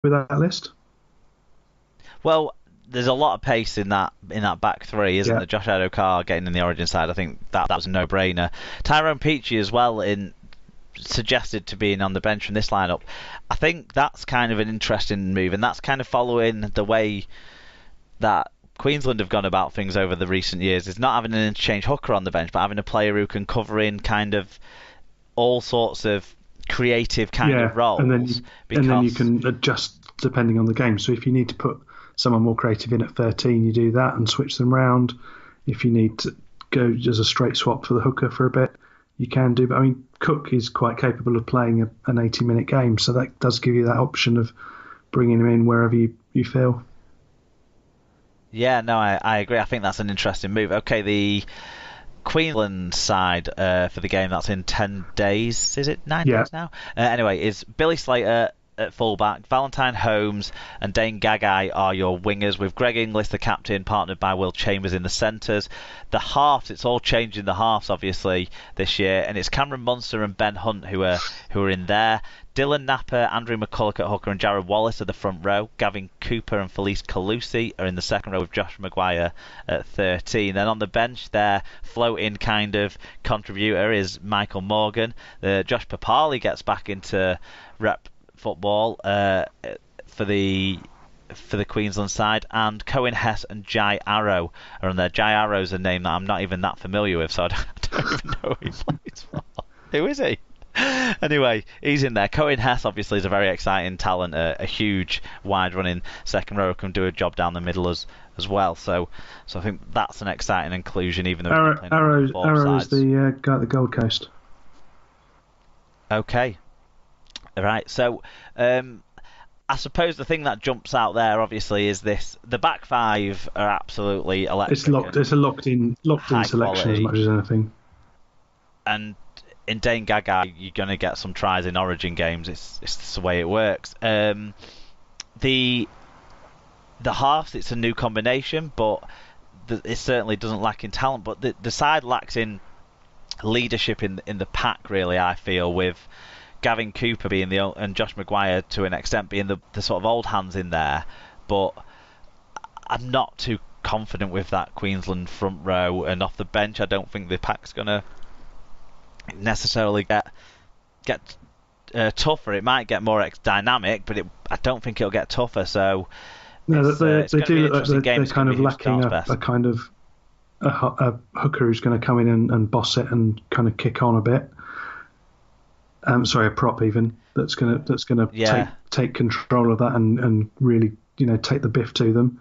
with that list? Well, there's a lot of pace in that back three, isn't Yeah, there? Josh Adokar getting in the Origin side, I think that was a no-brainer. Tyrone Peachy as well, in suggested to being on the bench from this lineup. I think that's kind of an interesting move, and that's kind of following the way that Queensland have gone about things over the recent years. Is not having an interchange hooker on the bench, but having a player who can cover in kind of all sorts of creative kind yeah, of roles. and then you Because can adjust depending on the game. So if you need to put someone more creative in at 13, you do that and switch them round. If you need to go as a straight swap for the hooker for a bit, you can do. But I mean, Cook is quite capable of playing an 80-minute game, so that does give you that option of bringing him in wherever you feel. yeah, no, I agree. I think that's an interesting move. Okay, the Queensland side for the game that's in 10 days. Is it 9 Yeah, days now? Anyway, is Billy Slater at fullback, Valentine Holmes and Dane Gagai are your wingers, with Greg Inglis, the captain, partnered by Will Chambers in the centres. The halves, it's all changed in the halves, obviously, this year, and it's Cameron Munster and Ben Hunt who are in there. Dylan Napper, Andrew McCulloch at hooker, and Jared Wallace are the front row. Gavin Cooper and Felice Calusi are in the second row, with Josh Maguire at 13. Then on the bench, their floating kind of contributor is Michael Morgan. Josh Papali gets back into rep football for the Queensland side, and Cohen Hess and Jai Arrow are on there. Jai Arrow's a name that I'm not even that familiar with, so I don't even know who he plays for. Who is he? Anyway, he's in there. Cohen Hess obviously is a very exciting talent, a huge wide running second row who can do a job down the middle as well. So I think that's an exciting inclusion, even though he's not playing on the forward Arrow is sides. the guy at the Gold Coast. Okay, right. So I suppose the thing that jumps out there obviously is this: the back five are absolutely It's electric locked. It's a locked in high selection as quality, much as anything. and in Dane Gaga, you're going to get some tries in Origin games. It's just the way it works. The halves, it's a new combination, but it certainly doesn't lack in talent. But the side lacks in leadership in the pack, really. I feel, with Gavin Cooper being and Josh Maguire to an extent being the sort of old hands in there, but I'm not too confident with that Queensland front row, and off the bench I don't think the pack's gonna necessarily get tougher. It might get more dynamic, but I don't think it'll get tougher. So No, it's they going to be do an look like interesting game. they're It's going kind to of be who lacking starts a best. kind of a hooker who's going to come in and boss it and kind of kick on a bit. Sorry, a prop even that's gonna Yeah, take control of that and really take the biff to them.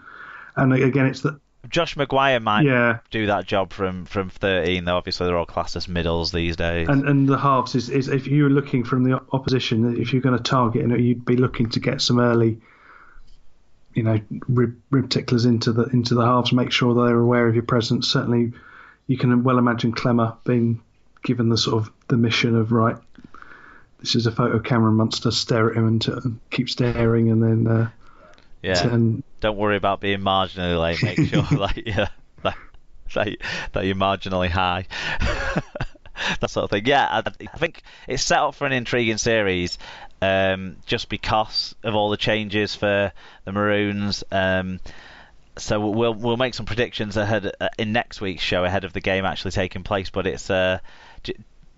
And again, it's that Josh Maguire might yeah, do that job from 13, though obviously they're all classed as middles these days. and the halves is if you're looking from the opposition, if you're going to target, you'd be looking to get some early, rib ticklers into the halves, make sure they're aware of your presence. Certainly, you can well imagine Clemmer being given the sort of the mission of right. This is a photo of Cameron Munster. Stare at him and keep staring, and then Yeah, and don't worry about being marginally late. Make sure that you're marginally high. That sort of thing. Yeah, I think it's set up for an intriguing series, just because of all the changes for the Maroons. So we'll make some predictions ahead in next week's show ahead of the game actually taking place. But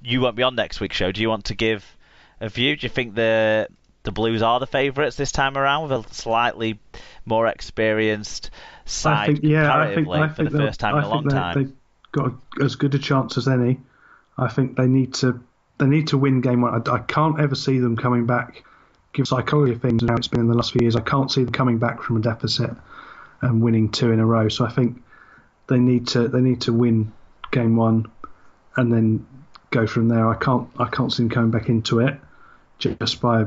you won't be on next week's show. Do you want to give a view? Do you think the Blues are the favourites this time around, with a slightly more experienced I side think yeah, comparatively I for the think first time in a long time? they've got as good a chance as any. I think they need to win game one. I can't ever see them coming back. Give psychology of things, how it's been in the last few years. I can't see them coming back from a deficit and winning two in a row. So I think they need to win game one and then go from there. I can't see them coming back into it just by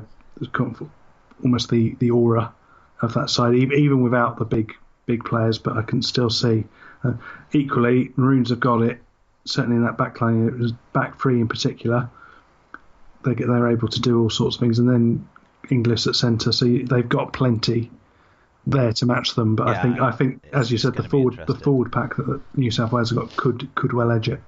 almost the aura of that side, even without the big players. But I can still see equally Maroons have got it. Certainly in that back line, it was back three in particular. They're able to do all sorts of things, and then Inglis at centre, so they've got plenty there to match them. But Yeah, I think as you said, it's gonna be the interesting. forward pack that New South Wales have got could well edge it.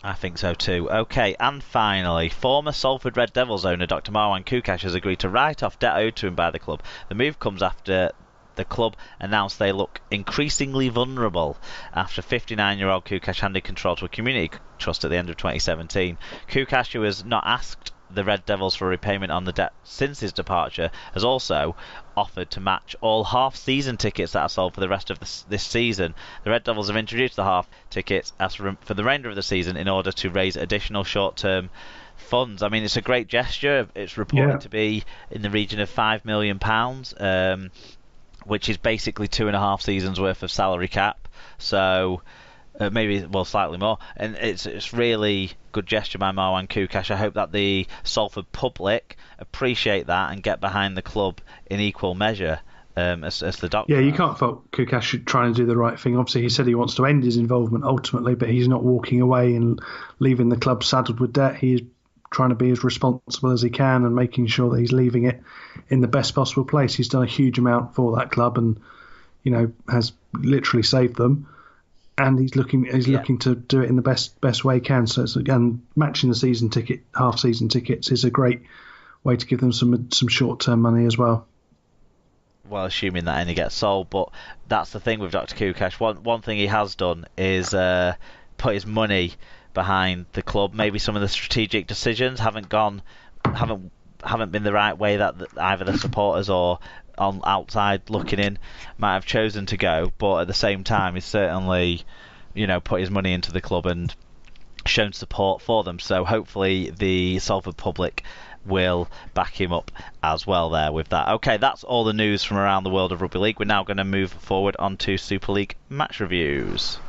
I think so too. Okay, and finally, former Salford Red Devils owner Dr. Marwan Kukash has agreed to write off debt owed to him by the club. The move comes after the club announced they look increasingly vulnerable after 59-year-old Kukash handed control to a community trust at the end of 2017. Kukash, who has not asked the Red Devils for repayment on the debt since his departure, has also offered to match all half-season tickets that are sold for the rest of this season. The Red Devils have introduced the half tickets for the remainder of the season in order to raise additional short-term funds. I mean, it's a great gesture. It's reported to be in the region of £5 million, which is basically 2.5 seasons worth of salary cap. So slightly more, and it's really good gesture by Marwan Kukash. I hope that the Salford public appreciate that and get behind the club in equal measure, as the doctor. Yeah, you can't fault Kukash trying to do the right thing. Obviously, he said he wants to end his involvement ultimately, but he's not walking away and leaving the club saddled with debt. He's trying to be as responsible as he can and making sure that he's leaving it in the best possible place. He's done a huge amount for that club and, has literally saved them. And he's looking to do it in the best way he can. So it's, again, matching the half season tickets is a great way to give them some short term money as well. Well, assuming that any gets sold, but that's the thing with Dr. Kukash. One thing he has done is put his money behind the club. Maybe some of the strategic decisions haven't been the right way that either the supporters or on outside looking in might have chosen to go, but at the same time he's certainly put his money into the club and shown support for them, so hopefully the Salford public will back him up as well there with that. Okay, that's all the news from around the world of Rugby League. We're now going to move forward onto Super League match reviews.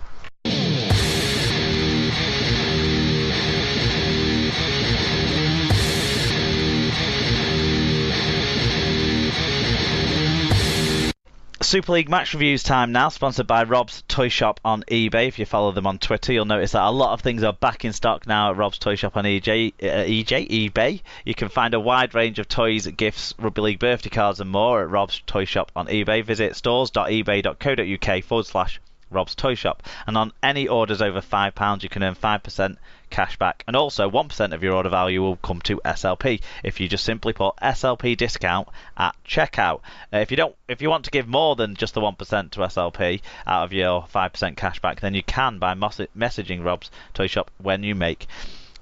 Super League match reviews time now, sponsored by Rob's Toy Shop on eBay. If you follow them on Twitter, you'll notice that a lot of things are back in stock now at Rob's Toy Shop on eBay. You can find a wide range of toys, gifts, Rugby League birthday cards and more at Rob's Toy Shop on eBay. Visit stores.ebay.co.uk/Rob's Toy Shop. And on any orders over £5, you can earn 5% cash back, and also 1% of your order value will come to SLP if you just simply put SLP discount at checkout. If you want to give more than just the 1% to SLP out of your 5% cash back, then you can by messaging Rob's Toy Shop when you make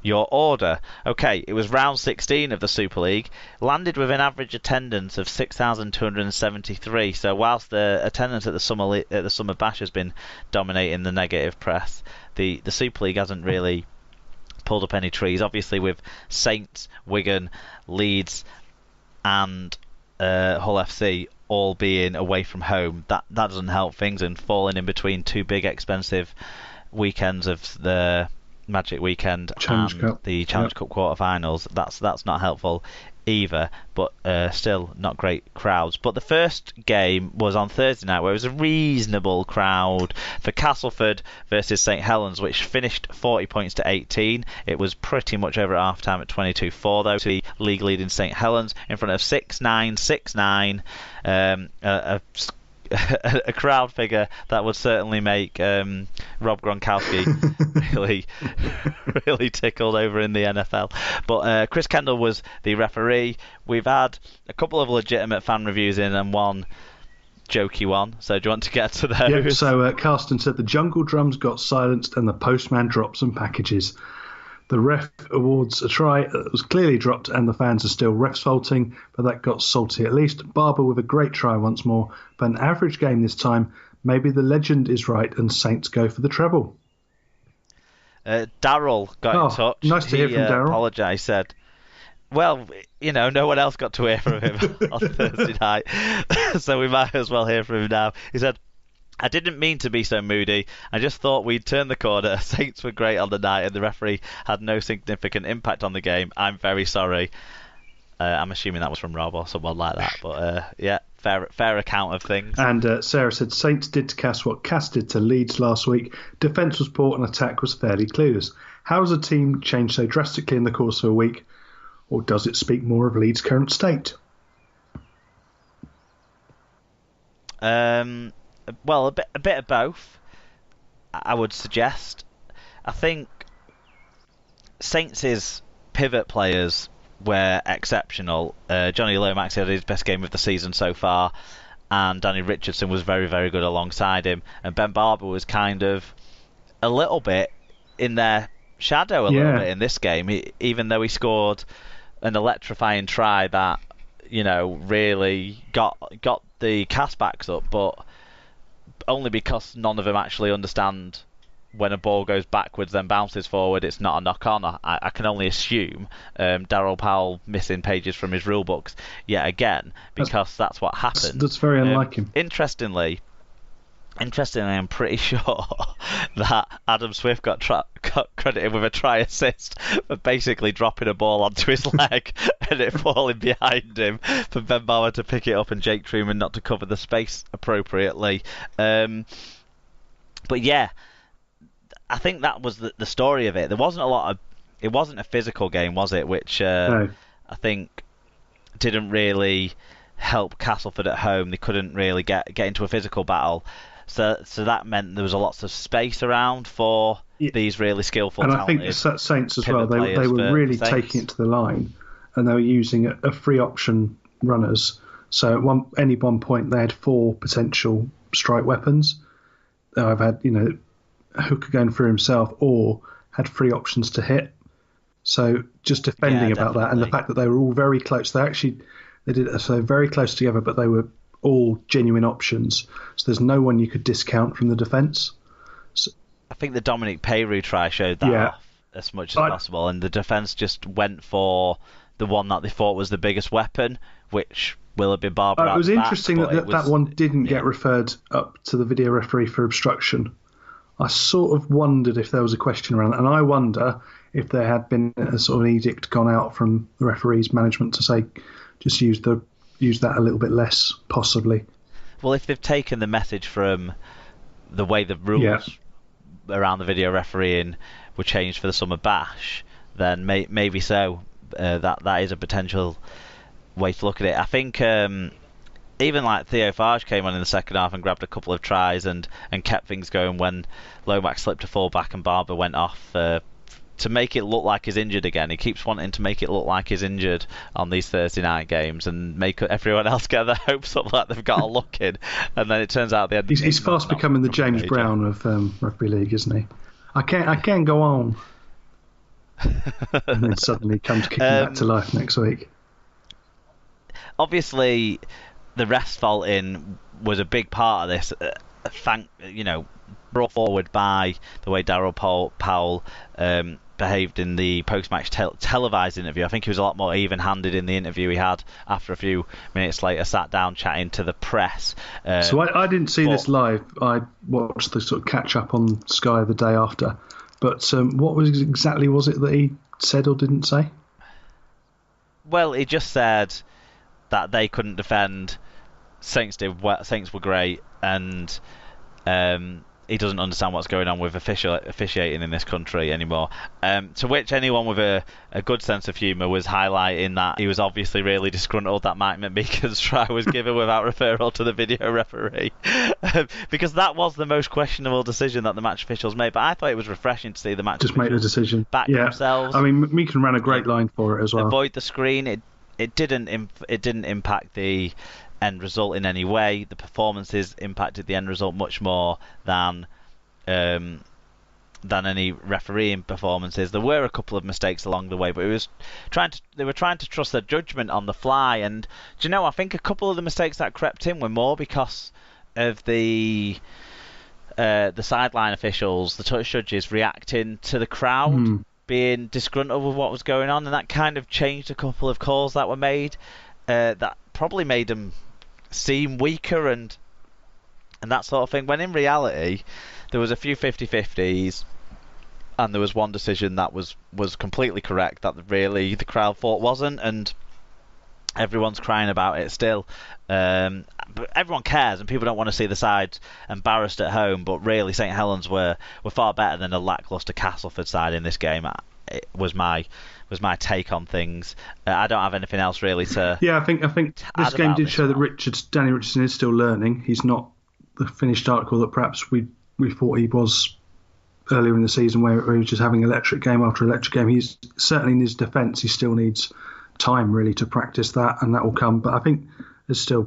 your order. Okay, it was round 16 of the Super League, landed with an average attendance of 6,273. So whilst the attendance at the Summer Bash has been dominating the negative press, the Super League hasn't really pulled up any trees. Obviously, with Saints, Wigan, Leeds, and Hull FC all being away from home, that doesn't help things, and falling in between two big expensive weekends of the Magic Weekend and the Challenge Cup quarterfinals. That's not helpful either, but still not great crowds. But the first game was on Thursday night, where it was a reasonable crowd for Castleford versus St Helens, which finished 40 points to 18. It was pretty much over at half time at 22-4 though, to the league leading St Helens in front of 6,969. A crowd figure that would certainly make Rob Gronkowski really tickled over in the NFL. But Chris Kendall was the referee. We've had a couple of legitimate fan reviews in and one jokey one. So do you want to get to those? Yeah, so Carsten said the jungle drums got silenced and the postman dropped some packages. The ref awards a try that was clearly dropped and the fans are still refs faulting, but that got salty at least. Barber with a great try once more, but an average game this time. Maybe the legend is right and Saints go for the treble. Darryl got in touch. Nice to hear from Darryl. Apologised, said, well, no one else got to hear from him on Thursday night, so we might as well hear from him now. He said, I didn't mean to be so moody. I just thought we'd turn the corner. Saints were great on the night and the referee had no significant impact on the game. I'm very sorry. I'm assuming that was from Rob or someone like that. But yeah, fair account of things. And Sarah said Saints did to Cass what Cass did to Leeds last week. Defence was poor and attack was fairly clueless. How has a team changed so drastically in the course of a week? Or does it speak more of Leeds' current state? Well, a bit of both, I would suggest. I think Saints' pivot players were exceptional. Johnny Lomax had his best game of the season so far, and Danny Richardson was very, very good alongside him. And Ben Barber was kind of a little bit in their shadow a little bit in this game, even though he scored an electrifying try that, really got the castbacks up, but only because none of them actually understand when a ball goes backwards then bounces forward, it's not a knock-on. I can only assume Daryl Powell missing pages from his rule books yet again, because that's what happened. That's very unlike him. Interestingly, I'm pretty sure that Adam Swift got credited with a try assist for basically dropping a ball onto his leg and it falling behind him for Ben Bauer to pick it up and Jake Truman not to cover the space appropriately. But yeah, I think that was the story of it. There wasn't it wasn't a physical game, was it? Which No. I think didn't really help Castleford at home. They couldn't really get into a physical battle. So that meant there was a lots of space around for these really skillful, and talented I think the Saints as well. pivot They were players really for Saints. taking it to the line, and they were using a free option runners. So at any one point, they had 4 potential strike weapons. I've had Hooker going through himself, or had 3 options to hit. So just defending about that, and the fact that they were all very close. They did it so very close together, but they were all genuine options. So there's no one you could discount from the defence. So, I think the Dominic Peru try showed that off as much as possible, and the defence just went for the one that they thought was the biggest weapon, which will have been Barber. It was interesting that one didn't get referred up to the video referee for obstruction. I sort of wondered if there was a question around that, and I wonder if there had been a sort of an edict gone out from the referee's management to say just use that a little bit less, possibly. Well, if they've taken the message from the way the rules around the video refereeing were changed for the Summer Bash, then maybe so. That is a potential way to look at it. I think even like Theo Farge came on in the second half and grabbed a couple of tries and kept things going when Lomax slipped a full back and Barber went off to make it look like he's injured again. He keeps wanting to make it look like he's injured on these Thursday night games and make everyone else get their hopes up like they've got a look in, and then it turns out the end. He's fast becoming the James Brown of Rugby League, isn't he? I can't go on. And then suddenly comes kicking back to life next week. Obviously, the refs faulting was a big part of this. Brought forward by the way Daryl Powell behaved in the post-match televised interview. I think he was a lot more even-handed in the interview he had after a few minutes later, sat down chatting to the press. So I didn't see this live. I watched the sort of catch-up on Sky the day after. But what was it that he said or didn't say? Well, he just said that they couldn't defend. Saints were great, and he doesn't understand what's going on with officiating in this country anymore. To which anyone with a good sense of humour was highlighting that he was obviously really disgruntled that Mike McMeekan's try was given without referral to the video referee. Because that was the most questionable decision that the match officials made. But I thought it was refreshing to see the match just make the decision back themselves. I mean, McMeekan ran a great line for it as well. Avoid the screen. It didn't impact the end result in any way. The performances impacted the end result much more than any refereeing performances. There were a couple of mistakes along the way, but they were trying to trust their judgment on the fly. And do you know, I think a couple of the mistakes that crept in were more because of the sideline officials, the touch judges reacting to the crowd being disgruntled with what was going on, and that kind of changed a couple of calls that were made that probably made them seem weaker and that sort of thing, when in reality there was a few 50-50s and there was one decision that was completely correct that really the crowd thought wasn't, and everyone's crying about it still. But everyone cares and people don't want to see the side embarrassed at home, but really St Helens were far better than a lacklustre Castleford side in this game. It was my take on things. I don't have anything else really to. Yeah, I think this game did show that Danny Richardson is still learning. He's not the finished article that perhaps we thought he was earlier in the season where he was just having electric game after electric game. He's certainly in his defence, he still needs time really to practice that, and that will come. But I think there's still